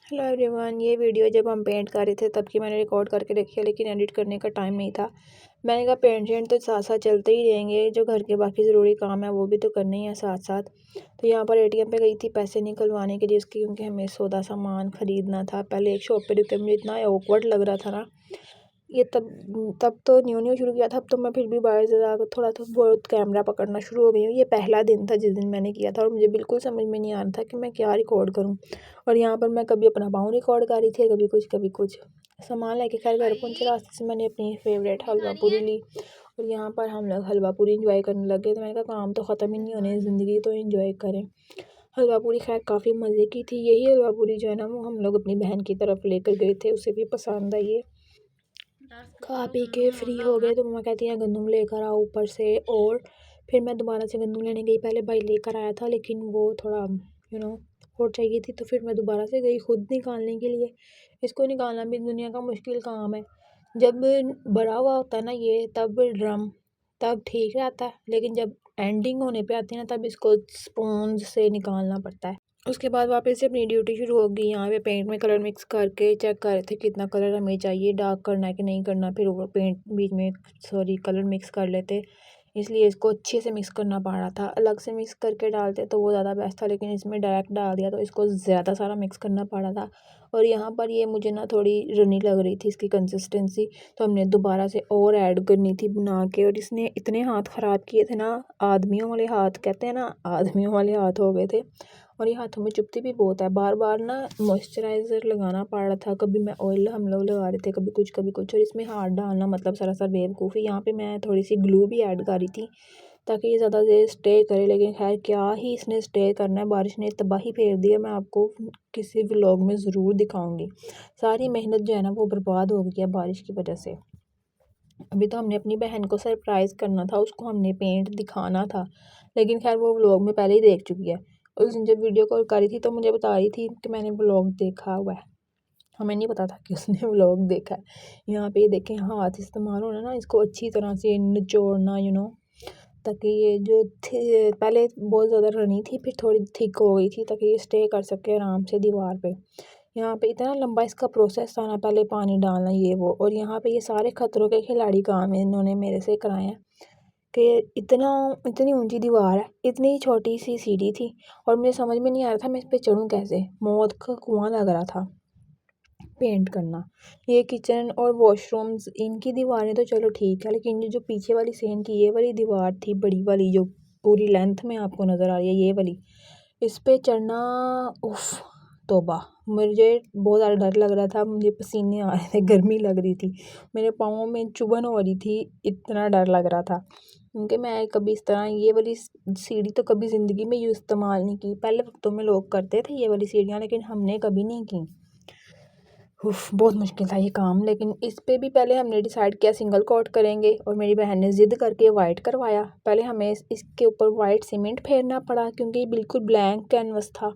Hello everyone, ये video जब हम पेंट कर रहे थे तब की मैंने रिकॉर्ड करके रखी है, लेकिन एडिट करने का टाइम नहीं था। मैंने कहा पेंट शेंट तो साथ साथ चलते ही रहेंगे, जो घर के बाकी ज़रूरी काम है वो भी तो करने ही है साथ साथ। तो यहाँ पर एटीएम पे गई थी पैसे निकलवाने के लिए उसकी, क्योंकि हमें सौदा सामान ख़रीदना था। पहले एक शॉप पे रुके, मुझे इतना ऑकवर्ड लग रहा था ना ये, तब तब तो न्यू न्यू शुरू किया था। अब तो मैं फिर भी बाहर से जाकर थोड़ा बहुत कैमरा पकड़ना शुरू हो गई हूँ। ये पहला दिन था जिस दिन मैंने किया था और मुझे बिल्कुल समझ में नहीं आ रहा था कि मैं क्या रिकॉर्ड करूँ। और यहाँ पर मैं कभी अपना पाँव रिकॉर्ड कर रही थी, कभी कुछ सामान लेके खैर घर पहुँचे। रास्ते से मैंने अपनी फेवरेट हलवा पूरी ली और यहाँ पर हम लोग हलवा पूरी इंजॉय करने लगे। तो मैंने कहा काम तो ख़त्म ही नहीं होने, ज़िंदगी तो इंजॉय करें। हलवा पूरी खैर काफ़ी मज़े की थी। यही हलवा पूरी जो है ना वो हम लोग अपनी बहन की तरफ लेकर गए थे, उसे भी पसंद आई है। खा पी के फ्री हो गए तो मम्मा कहती हैं गंदम लेकर आओ ऊपर से। और फिर मैं दोबारा से गंदम लेने गई। पहले भाई लेकर आया था लेकिन वो थोड़ा और चाहिए थी, तो फिर मैं दोबारा से गई खुद निकालने के लिए। इसको निकालना भी दुनिया का मुश्किल काम है। जब बड़ा हुआ होता है ना ये, तब ड्रम तब ठीक रहता है, लेकिन जब एंडिंग होने पे आती है ना तब इसको स्पॉन्ज से निकालना पड़ता है। उसके बाद वापस से अपनी ड्यूटी शुरू हो गई। यहाँ पे पेंट में कलर मिक्स करके चेक कर रहे थे कितना कलर हमें चाहिए, डार्क करना है कि नहीं करना। फिर वो पेंट बीच में कलर मिक्स कर लेते, इसलिए इसको अच्छे से मिक्स करना पड़ रहा था। अलग से मिक्स करके डालते तो वो ज़्यादा बेस्ट था, लेकिन इसमें डायरेक्ट डाल दिया तो इसको ज़्यादा सारा मिक्स करना पड़ा था। और यहाँ पर ये मुझे ना थोड़ी रनी लग रही थी इसकी कंसिस्टेंसी, तो हमने दोबारा से और ऐड करनी थी बना के। और इसने इतने हाथ ख़राब किए थे ना, आदमियों वाले हाथ कहते हैं ना, आदमियों वाले हाथ हो गए थे। और ये हाथों में चुभती भी बहुत है। बार बार ना मॉइस्चराइज़र लगाना पड़ रहा था। कभी मैं ऑयल हम लोग लगा रहे थे, कभी कुछ। और इसमें हाथ डालना मतलब सरासर बेवकूफ़ी। यहाँ पे मैं थोड़ी सी ग्लू भी ऐड करी थी ताकि ये ज़्यादा देर स्टे करे, लेकिन खैर क्या ही इसने स्टे करना है, बारिश ने तबाही फेर दी है। मैं आपको किसी व्लॉग में ज़रूर दिखाऊंगी। सारी मेहनत जो है ना वो बर्बाद हो गई है बारिश की वजह से। अभी तो हमने अपनी बहन को सरप्राइज़ करना था, उसको हमने पेंट दिखाना था, लेकिन खैर वो व्लॉग में पहले ही देख चुकी है। उस दिन जब वीडियो कॉल करी थी तो मुझे बता रही थी कि मैंने व्लॉग देखा हुआ है। हमें नहीं पता था कि उसने व्लॉग देखा है। यहाँ पे देखें हाथ इस्तेमाल होना ना, इसको अच्छी तरह से निचोड़ना ताकि ये जो थी पहले बहुत ज़्यादा रनी थी, फिर थोड़ी थिक हो गई थी ताकि ये स्टे कर सके आराम से दीवार पे। यहाँ पे इतना लंबा इसका प्रोसेस था ना, पहले पानी डालना ये वो। और यहाँ पे ये सारे खतरों के खिलाड़ी काम इन्होंने मेरे से कराए हैं कि इतनी ऊंची दीवार है, इतनी छोटी सी सीढ़ी थी और मुझे समझ में नहीं आ रहा था मैं इस पे चढ़ूँ कैसे। मौत का कुआं लग रहा था पेंट करना। ये किचन और वॉशरूम्स इनकी दीवारें तो चलो ठीक है, लेकिन ये जो पीछे वाली सेन की ये वाली दीवार थी बड़ी वाली, जो पूरी लेंथ में आपको नज़र आ रही है ये वाली, इस पे चढ़ना उफ तौबा। मुझे बहुत ज़्यादा डर लग रहा था, मुझे पसीने आ रहे थे, गर्मी लग रही थी, मेरे पाँवों में चुभन हो रही थी, इतना डर लग रहा था। क्योंकि मैं कभी इस तरह ये वाली सीढ़ी तो कभी ज़िंदगी में यूँ इस्तेमाल नहीं की। पहले वक्तों में लोग करते थे ये वाली सीढ़ियाँ, लेकिन हमने कभी नहीं की। उफ बहुत मुश्किल था ये काम। लेकिन इस पे भी पहले हमने डिसाइड किया सिंगल कोट करेंगे और मेरी बहन ने ज़िद करके वाइट करवाया। पहले हमें इसके ऊपर वाइट सीमेंट फेरना पड़ा क्योंकि ये बिल्कुल ब्लैंक कैनवस था।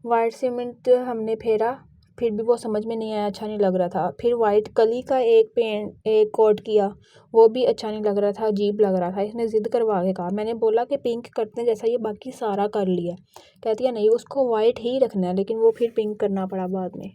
वाइट सीमेंट हमने फेरा, फिर भी वो समझ में नहीं आया, अच्छा नहीं लग रहा था। फिर वाइट कली का एक कोट किया, वो भी अच्छा नहीं लग रहा था, अजीब लग रहा था। इसने ज़िद करवा के कहा, मैंने बोला कि पिंक करते हैं जैसा ये बाकी सारा कर लिया। कहती है नहीं उसको वाइट ही रखना है, लेकिन वो फिर पिंक करना पड़ा बाद में।